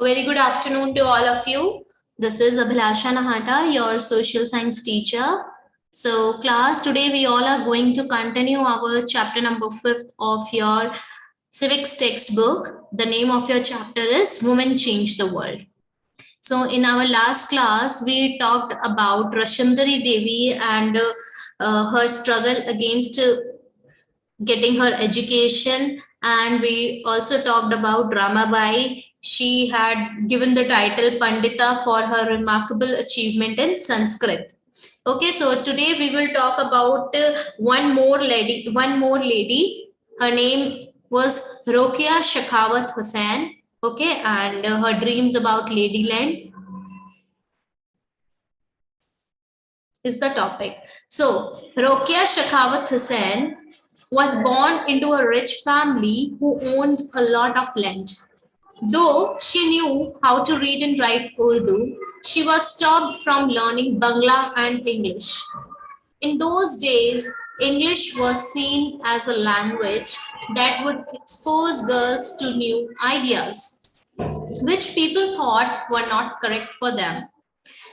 Very good afternoon to all of you. This is Abhilasha Nahata, your social science teacher. So, class, today we all are going to continue our chapter number 5 of your civics textbook. The name of your chapter is Women Change the World. So, in our last class, we talked about Rashundari Devi and her struggle against getting her education, and we also talked about Ramabai. She had given the title Pandita for her remarkable achievement in Sanskrit. Okay, so today we will talk about one more lady. Her name was Rokia Shekhawat Hussain. Okay, and her dreams about Ladyland is the topic. So, Rokia Shekhawat Hussain was born into a rich family who owned a lot of land. Though she knew how to read and write Urdu, she was stopped from learning Bangla and English. In those days, English was seen as a language that would expose girls to new ideas, which people thought were not correct for them.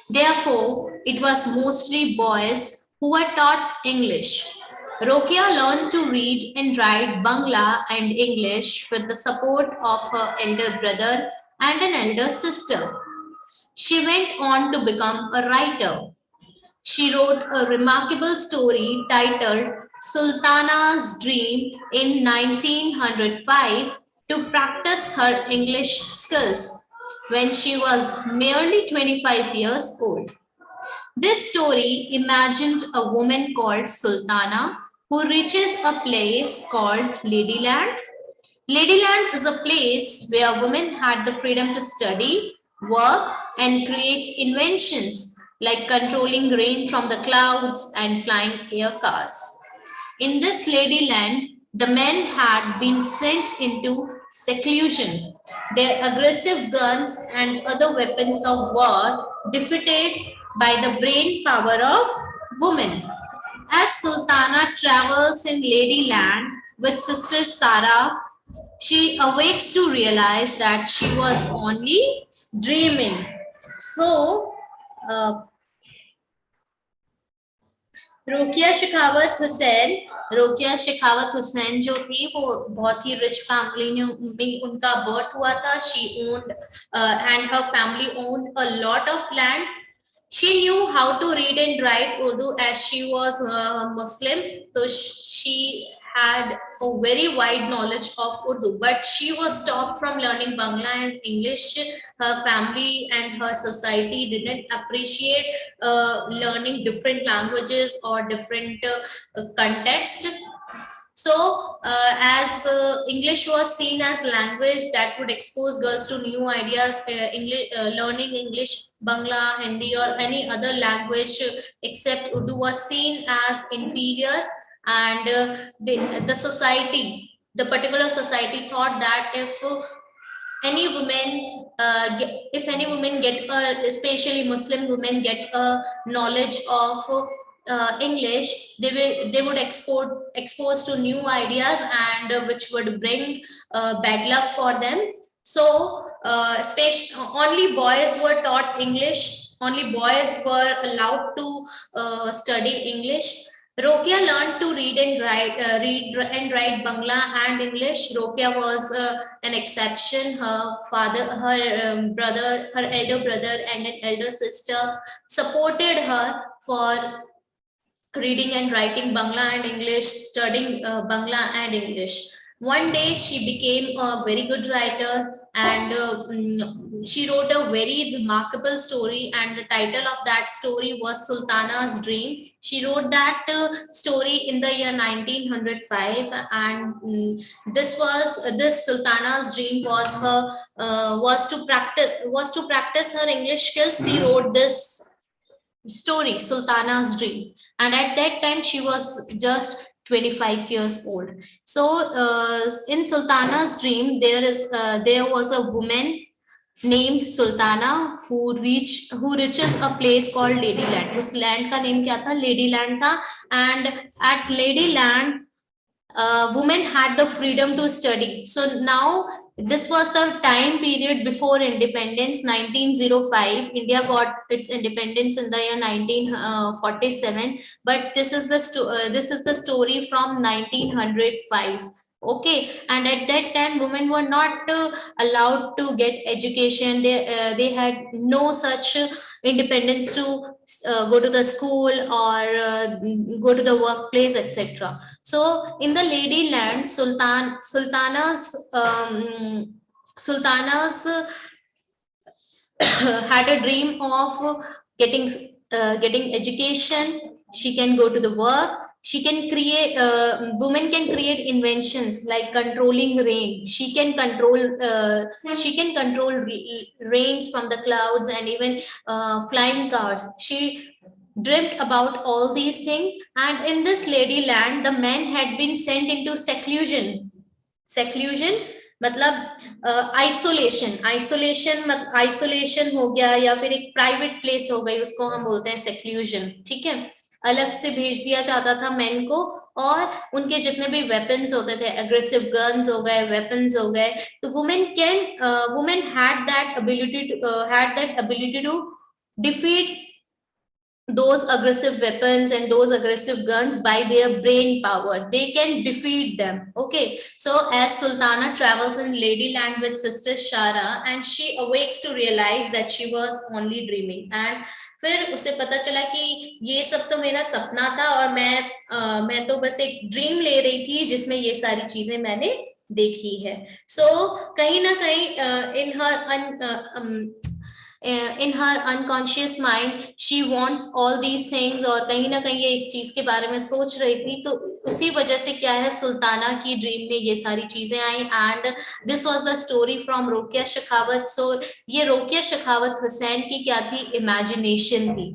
Therefore, it was mostly boys who were taught English. Rokia learned to read and write Bangla and English with the support of her elder brother and an elder sister. She went on to become a writer. She wrote a remarkable story titled Sultana's Dream in 1905 to practice her English skills when she was merely 25 years old. This story imagined a woman called Sultana who reaches a place called Ladyland. Ladyland is a place where women had the freedom to study, work, and create inventions like controlling rain from the clouds and flying air cars. In this Ladyland, the men had been sent into seclusion. Their aggressive guns and other weapons of war defeated by the brain power of women. As Sultana travels in Ladyland with sister Sarah, she awakes to realize that she was only dreaming. So, uh, रोकिया Shekhawat Hussain जो थी वो बहुत ही rich family में उनका birth हुआ था. She owned and her family owned a lot of land. She knew how to read and write Urdu as she was Muslim, so she had a very wide knowledge of Urdu, but she was stopped from learning Bangla and English. Her family and her society didn't appreciate learning different languages or different context. So, as English was seen as language that would expose girls to new ideas, learning English, Bangla, Hindi, or any other language except Urdu was seen as inferior, and the society, the particular society, thought that any women if any women get especially Muslim women get a knowledge of English, they would expose to new ideas, and which would bring bad luck for them. So only boys were taught English. Only boys were allowed to study English. Rokia learned to read and write Bangla and English. Rokia was an exception. Her father, her brother, her elder brother, and an elder sister supported her for reading and writing Bangla and English, studying Bangla and English. One day she became a very good writer, and she wrote a very remarkable story, and the title of that story was Sultana's Dream. She wrote that story in the year 1905, and this Sultana's dream was to practice her English skills. She wrote this story, Sultana's Dream, and at that time she was just 25 years old. So in Sultana's Dream, there was a woman named Sultana who reaches a place called Ladyland. उस land का name क्या था? Ladyland था. And at Ladyland, women had the freedom to study. So now This was the time period before independence, 1905. India got its independence in the year 1947, but this is the story from 1905. Okay, and at that time women were not allowed to get education. They had no such independence to go to the school or go to the workplace, etc. So in the lady land, sultanas had a dream of getting education. She can go to the work. She can create. Women can create inventions like controlling rain. She can control. She can control rains from the clouds and even flying cars. She dreamt about all these things, and in this lady land the men had been sent into seclusion मतलब isolation हो गया या फिर एक private place हो गई, उसको हम बोलते हैं सेक्लूजन, ठीक है। अलग से भेज दिया जाता था मेन को, और उनके जितने भी वेपन्स होते थे, एग्रेसिव गन्स हो गए, वेपन्स हो गए, तो women had that ability to defeat those aggressive weapons and those aggressive guns by their brain power. They can defeat them. Okay, so as Sultana travels in Ladyland with sister Shara, and she awakes to realize that she was only dreaming, and फिर उसे पता चला कि ये सब तो मेरा सपना था और मैं तो बस एक ड्रीम ले रही थी जिसमें ये सारी चीजें मैंने देखी है। सो कहीं ना कहीं in her unconscious mind she wants all these things, और कहीं ना कहीं ये इस चीज के बारे में सोच रही थी, तो उसी वजह से क्या है, सुल्ताना की ड्रीम में ये सारी चीजें आई। And this was the story from Rokia Shekhawat. So ये रोकिया शेखावत हुसैन की क्या थी, इमेजिनेशन थी।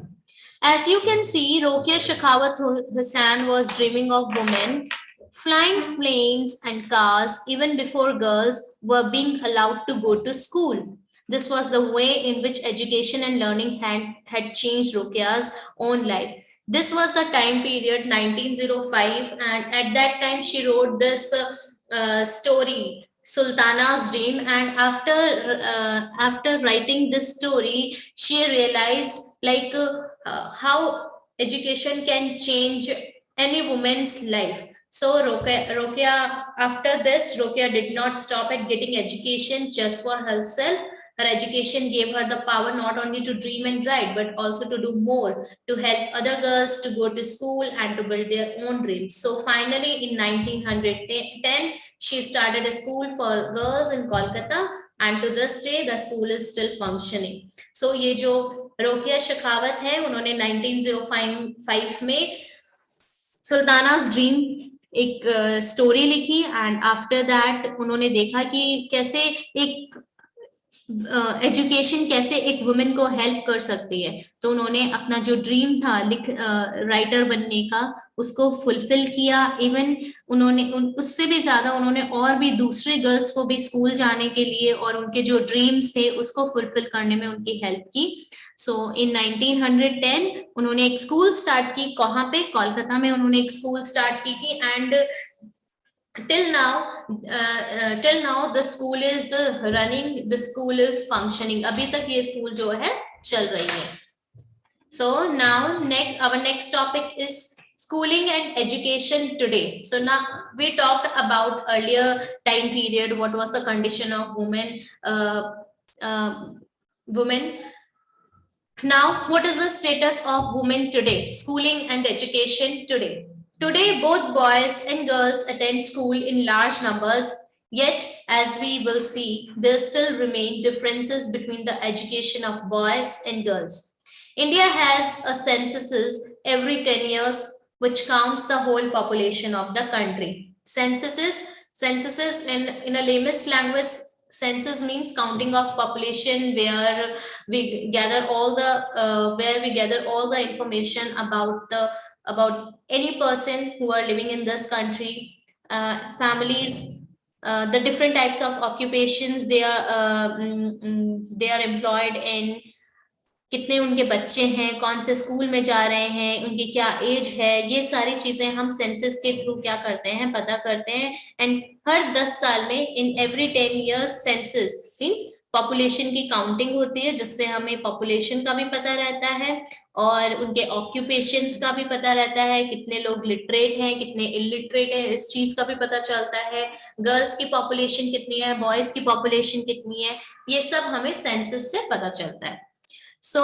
As you can see, Rokia Shekhawat Hussain was dreaming of women flying planes and cars even before girls were being allowed to go to school. This was the way in which education and learning had changed Rokia's own life. This was the time period 1905, and at that time she wrote this story, Sultana's Dream. And after writing this story, she realized like how education can change any woman's life. So Rokia, after this, Rokia did not stop at getting education just for herself. Her education gave her the power not only to dream and write, but also to do more, to help other girls to go to school and to build their own dreams. So finally, in 1910, she started a school for girls in Kolkata, and to this day, the school is still functioning. So ये जो रोकिया शेखावत है, उन्होंने 1905 में सुल्ताना's dream एक story लिखी, and after that उन्होंने देखा कि कैसे एक एजुकेशन कैसे एक वुमेन को हेल्प कर सकती है, तो उन्होंने अपना जो ड्रीम था राइटर बनने का, उसको फुलफिल किया। इवन उन्होंने उससे भी ज्यादा उन्होंने और भी दूसरे गर्ल्स को भी स्कूल जाने के लिए और उनके जो ड्रीम्स थे उसको फुलफिल करने में उनकी हेल्प की। सो इन 1910 उन्होंने एक स्कूल स्टार्ट की, कहाँ पे, कोलकाता में उन्होंने एक स्कूल स्टार्ट की थी। And till now the school is running, the school is functioning, abhi tak ye school jo hai chal rahi hai। So now our next topic is schooling and education today। So now we talked about earlier time period, what was the condition of women. Now what is the status of women today, schooling and education today? Today, both boys and girls attend school in large numbers, yet, as we will see, there still remain differences between the education of boys and girls. India has a census every 10 years, which counts the whole population of the country. Censuses in a layman's language, census means counting of population, where we gather all the information about any person who are living in this country, families, the different types of occupations they are employed in, कितने उनके बच्चे हैं, कौन से school में जा रहे हैं, उनकी क्या एज है, ये सारी चीजें हम सेंसस के थ्रू क्या करते हैं, पता करते हैं। एंड हर 10 साल में, in every 10 years, census means population की काउंटिंग होती है, जिससे हमें पॉपुलेशन का भी पता रहता है और उनके ऑक्यूपेशंस का भी पता रहता है, कितने लोग लिटरेट हैं, कितने इलिटरेट हैं, इस चीज का भी पता चलता है। गर्ल्स की पॉपुलेशन कितनी है, बॉयज की पॉपुलेशन कितनी है, ये सब हमें सेंसस से पता चलता है। So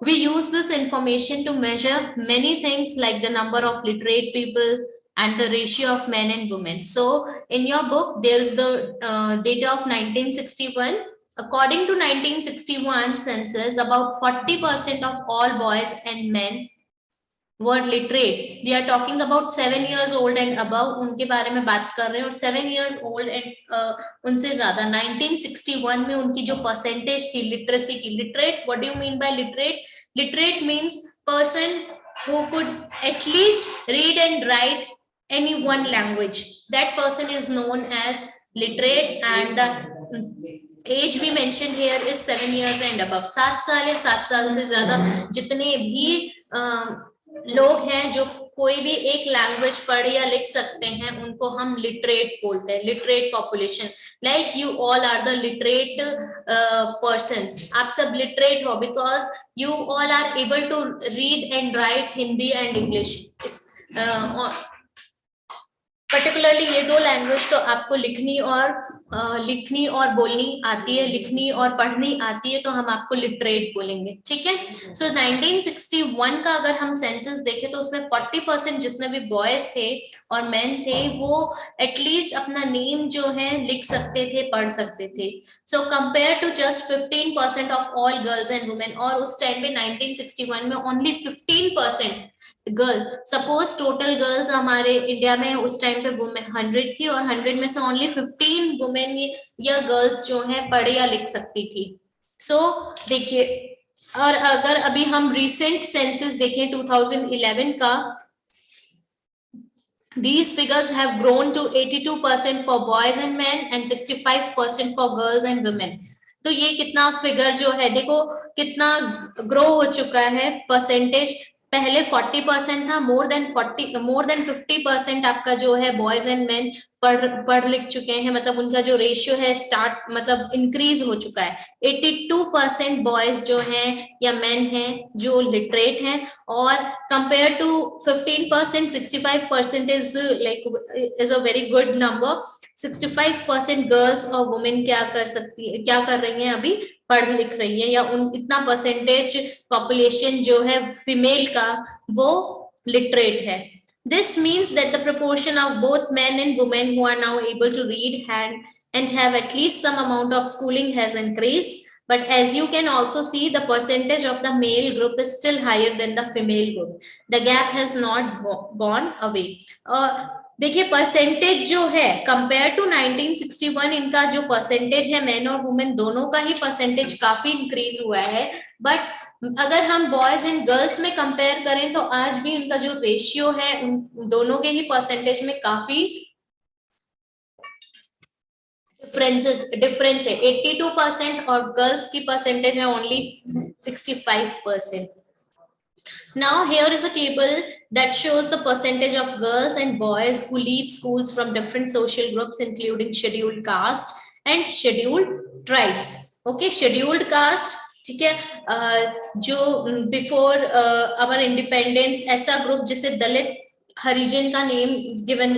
we use this information to measure many things like the number of literate people and the ratio of men and women. So in your book, there is the data of 1961. According to 1961 census, about 40% of all boys and men were literate. We are talking about 7 years old and above, उनके बारे में बात कर रहे हैं, और 7 years old and उनसे ज्यादा 1961 में उनकी जो परसेंटेज थी लिटरेसी की। Literate, what do you mean by literate? Literate means person who could at least read and write any one language. That person is known as literate, and the age we mentioned here is 7 years and above. 7 साल है, 7 साल से ज्यादा जितने भी लोग हैं जो कोई भी एक लैंग्वेज पढ़ या लिख सकते हैं, उनको हम लिटरेट बोलते हैं, literate population. Like you all are the literate persons, आप सब लिटरेट हो because you all are able to read and write Hindi and English. Particularly ये दो लैंग्वेज तो आपको लिखनी और बोलनी आती है, लिखनी और पढ़नी आती है, तो हम आपको लिटरेट बोलेंगे, ठीक है। सो 1961 का अगर हम सेंसस देखें तो उसमें 40% जितने भी बॉयज थे और मेन थे वो एटलीस्ट अपना नेम जो है लिख सकते थे, पढ़ सकते थे। So compare to just 15% of all girls and women, और उस टाइम पे 1961 में only 15% girl. Suppose total girls हमारे इंडिया में उस टाइम पे 100 थी, और 100 में से ओनली 15 वुमेन या गर्ल्स जो है पढ़ या लिख सकती थी। सो देखिए, और अगर अभी हम रिसेंट सेंसस देखें 2011 का, these figures have grown to 82% for boys and men and 65% for girls and women. तो ये कितना फिगर जो है देखो कितना ग्रो हो चुका है परसेंटेज। पहले 40% था, मोर देन 50% आपका जो है बॉयज एंड मेन पढ़ लिख चुके हैं, मतलब उनका जो रेशियो है स्टार्ट मतलब इंक्रीज हो चुका है। 82% बॉयज जो हैं या मेन हैं जो लिटरेट हैं, और compare to 15%, 65% is a very good number. 65% girls और वुमेन क्या कर रही हैं, अभी पढ़ लिख रही है, या उन इतना परसेंटेज पॉपुलेशन जो है फीमेल का वो लिटरेट है। This means that the proportion of both men and women who are now able to read and have at least some amount of schooling has increased. But as you can also see, the percentage of the male group is still higher than the female group. The gap has not gone away. देखिए percentage जो है compare to 1961, इनका जो percentage है main और women दोनों का ही percentage काफी इंक्रीज हुआ है। बट अगर हम बॉयज एंड गर्ल्स में कंपेयर करें तो आज भी उनका जो रेशियो है उन दोनों के ही परसेंटेज में काफी डिफरेंस है। 82% और गर्ल्स की परसेंटेज है only 65%। Now here is a table that shows the percentage of girls and boys who leave schools from different social groups including scheduled caste and scheduled tribes. Okay, scheduled caste, ठीक है, जो before our independence ऐसा group जिसे दलित हरिजन का name given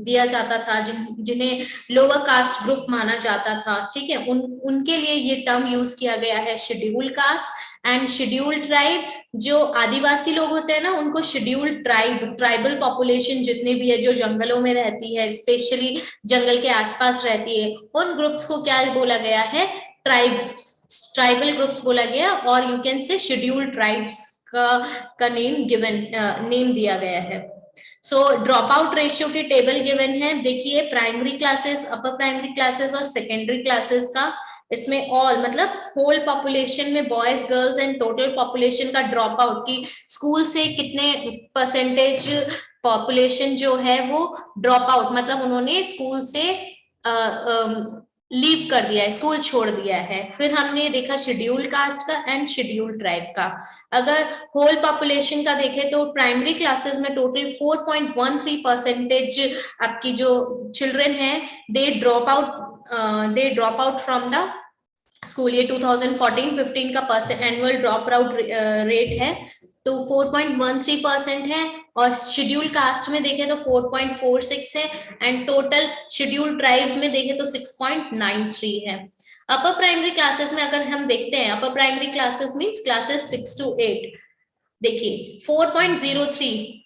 दिया जाता था, जिन्हें लोअर कास्ट ग्रुप माना जाता था, ठीक है, उनके लिए ये टर्म यूज किया गया है scheduled caste. And scheduled tribe, जो आदिवासी लोग होते हैं ना, उनको शेड्यूल्ड ट्राइबल पॉपुलेशन जितनी भी है जो जंगलों में रहती है, स्पेशली जंगल के आसपास रहती है, उन ग्रुप्स को क्या बोला गया है, ट्राइबल ग्रुप्स बोला गया, और यू कैन से शेड्यूल्ड ट्राइब्स का नेम दिया गया है। सो ड्रॉप आउट रेशियो की टेबल गिवन है, देखिए primary classes, upper primary classes और सेकेंडरी क्लासेस का, इसमें ऑल मतलब होल पॉपुलेशन में boys girls and total population का ड्रॉप आउट की स्कूल से कितने परसेंटेज पॉपुलेशन जो है वो ड्रॉप आउट, मतलब उन्होंने स्कूल से लीव कर दिया है, स्कूल छोड़ दिया है। फिर हमने देखा शेड्यूल्ड कास्ट का एंड शेड्यूल्ड ट्राइब का। अगर होल पॉपुलेशन का देखें तो प्राइमरी क्लासेस में टोटल 4.13% आपकी जो चिल्ड्रन है they drop out from the school. ये 2014-15 का एनुअल ड्रॉप आउट रेट है, तो 4.13% है। और शेड्यूल कास्ट में देखें तो 4.46 है, एंड टोटल शेड्यूल ट्राइब्स में देखें तो 6.93 है। अपर प्राइमरी क्लासेस में अगर हम देखते हैं, upper primary classes means classes 6 to 8, देखिए 4.03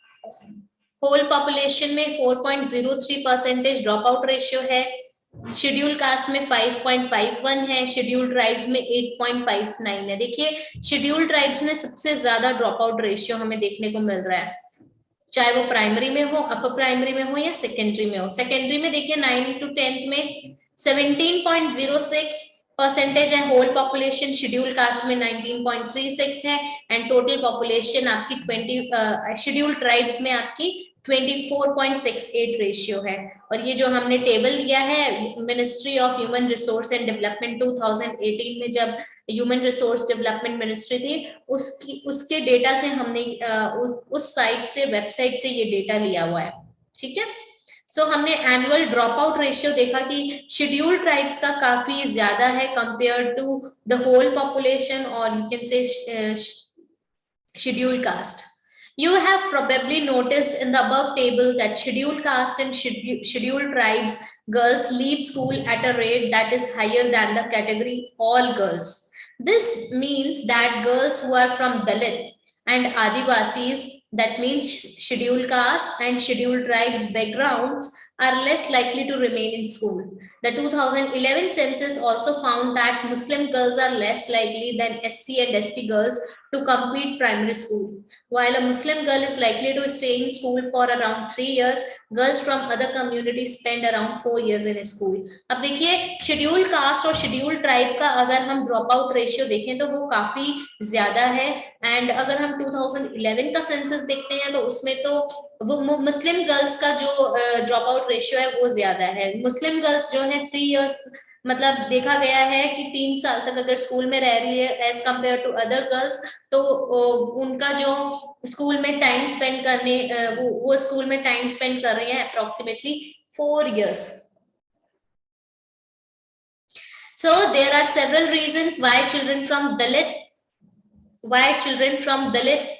होल पॉपुलेशन में 4.03% ड्रॉप आउट रेशियो है। शेड्यूल कास्ट में 5.51 है, शेड्यूल ट्राइब्स में 8.59 है। देखिए शेड्यूल ट्राइब्स में सबसे ज्यादा ड्रॉप आउट रेशियो हमें देखने को मिल रहा है, चाहे वो प्राइमरी में हो, अपर प्राइमरी में हो या सेकेंडरी में हो। सेकेंडरी में देखिए 9 to 10th में 17.06% है होल पॉपुलेशन, शेड्यूल कास्ट में 19.36 है, एंड टोटल पॉपुलेशन आपकी 20 शेड्यूल ट्राइब्स में आपकी 24.68 रेशियो है। और ये जो हमने टेबल लिया है ministry of human resource and development 2018 में, जब ह्यूमन रिसोर्स डेवलपमेंट मिनिस्ट्री थी, उसके डेटा से हमने उस साइट से, वेबसाइट से ये डेटा लिया हुआ है। ठीक है, सो हमने एनुअल ड्रॉप आउट रेशियो देखा कि शेड्यूल ट्राइब्स का काफी ज्यादा है compare to the whole population, और you can say schedule caste. You have probably noticed in the above table that scheduled caste and scheduled tribes girls leave school at a rate that is higher than the category all girls. This means that girls who are from Dalit and Adivasis, that means scheduled caste and scheduled tribes backgrounds, are less likely to remain in school. The 2011 census also found that Muslim girls are less likely than SC and ST girls to complete primary school. While a Muslim girl is likely to stay in school for around 3 years, girls from other communities spend around 4 years in school. अब देखिए schedule caste और schedule tribe का अगर हम drop out ratio देखें तो वो काफी ज्यादा है, एंड अगर हम 2011 का सेंसस देखते हैं तो उसमें तो वो मुस्लिम गर्ल्स का जो ड्रॉप आउट रेशियो है वो ज्यादा है। मुस्लिम गर्ल्स जो है 3 years, मतलब देखा गया है कि 3 साल तक अगर स्कूल में रह रही है as compare to other girls, तो उनका जो स्कूल में टाइम स्पेंड करने, वो स्कूल में टाइम स्पेंड कर रही है approximately 4 years. So there are several reasons why children from Dalit,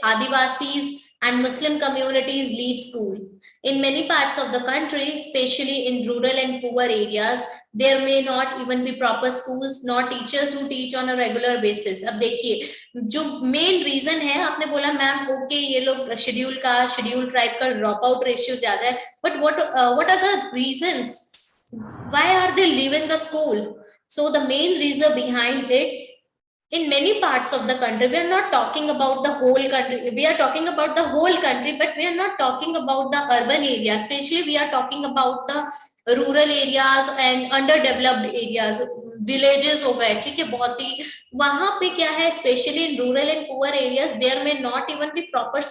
Adivasis and Muslim communities leave school. In many parts of the country, especially in rural and poor areas, there may not even be proper schools, nor teachers who teach on a regular basis. अब देखिए जो main reason है, आपने बोला ma'am okay ये लोग schedule tribe का drop out ratio ज्यादा है, but what are the reasons? Why are they leaving the school? So the main reason behind it, in many parts of the country, we are not talking about the whole country, we are talking about the whole country, but we are not talking about the urban areas, especially we are talking about the rural areas and underdeveloped areas, villages हो गए, ठीक है, बहुत ही वहां पे क्या है, specially in rural and poor areas there में not even be proper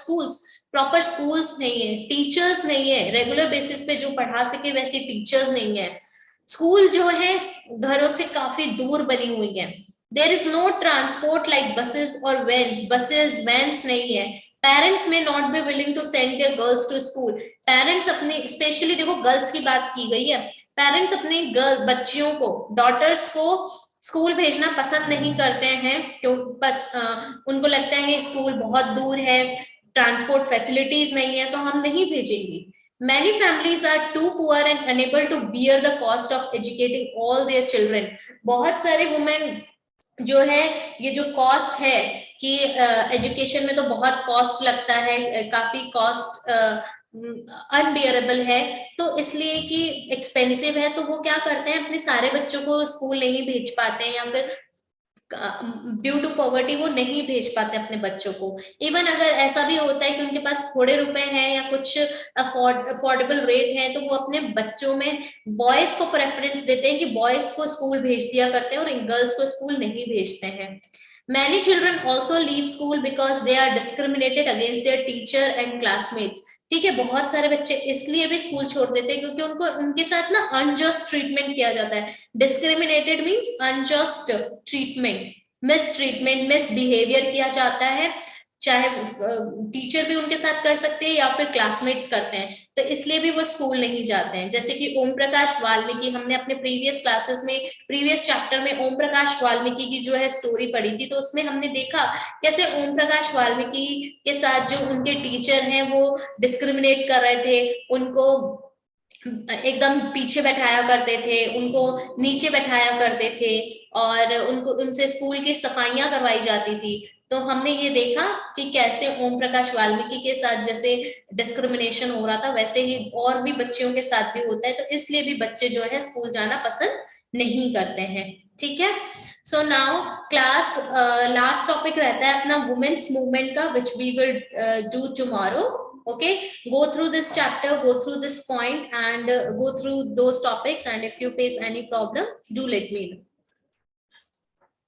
schools नहीं है, टीचर्स नहीं है, रेगुलर बेसिस पे जो पढ़ा सके वैसे टीचर्स नहीं है, स्कूल जो है घरों से काफी दूर बनी हुई है, there is no transport like buses or vans नहीं है, पेरेंट्स में not be willing to send their girls to school, parents अपने, स्पेशली देखो गर्ल्स की बात की गई है, पेरेंट्स अपने बच्चियों को, डॉटर्स को स्कूल भेजना पसंद नहीं करते हैं, क्यों बस उनको लगता है कि स्कूल बहुत दूर है, ट्रांसपोर्ट फैसिलिटीज नहीं है, तो हम नहीं भेजेंगे। Many families are too poor and unable to bear the cost of educating all their children. बहुत सारे वुमेन जो है, ये जो कॉस्ट है कि एजुकेशन में तो बहुत कॉस्ट लगता है, काफी कॉस्ट अनबियरेबल है, तो इसलिए कि एक्सपेंसिव है, तो वो क्या करते हैं, अपने सारे बच्चों को स्कूल नहीं भेज पाते हैं, या फिर ड्यू टू पॉवर्टी वो नहीं भेज पाते अपने बच्चों को। इवन अगर ऐसा भी होता है कि उनके पास थोड़े रुपए हैं या कुछ अफोर्डेबल रेट है, तो वो अपने बच्चों में बॉयज को प्रेफरेंस देते हैं कि बॉयज को स्कूल भेज दिया करते हैं और गर्ल्स को स्कूल नहीं भेजते हैं। Many children also leave school because they are discriminated against their teacher and classmates. ठीक है, बहुत सारे बच्चे इसलिए भी स्कूल छोड़ देते हैं क्योंकि उनको उनके साथ ना अनजस्ट ट्रीटमेंट किया जाता है। Discriminated means unjust treatment, miss treatment, miss behaviour किया जाता है, चाहे टीचर भी उनके साथ कर सकते हैं या फिर क्लासमेट्स करते हैं, तो इसलिए भी वो स्कूल नहीं जाते हैं। जैसे कि ओम प्रकाश वाल्मीकि, हमने अपने प्रीवियस क्लासेस में, प्रीवियस चैप्टर में ओम प्रकाश वाल्मीकि की जो है स्टोरी पढ़ी थी, तो उसमें हमने देखा कैसे ओम प्रकाश वाल्मीकि के साथ जो उनके टीचर हैं वो डिस्क्रिमिनेट कर रहे थे, उनको एकदम पीछे बैठाया करते थे, उनको नीचे बैठाया करते थे, और उनको उनसे स्कूल की सफाइयां करवाई जाती थी। तो हमने ये देखा कि कैसे ओम प्रकाश वाल्मीकि के साथ जैसे डिस्क्रिमिनेशन हो रहा था, वैसे ही और भी बच्चियों के साथ भी होता है, तो इसलिए भी बच्चे जो है स्कूल जाना पसंद नहीं करते हैं। ठीक है, so now class last topic रहता है अपना वुमेन्स मूवमेंट का, which we will do tomorrow. Okay, go through this chapter, go through this point, and go through those topics, and if you face any problem, do let me know.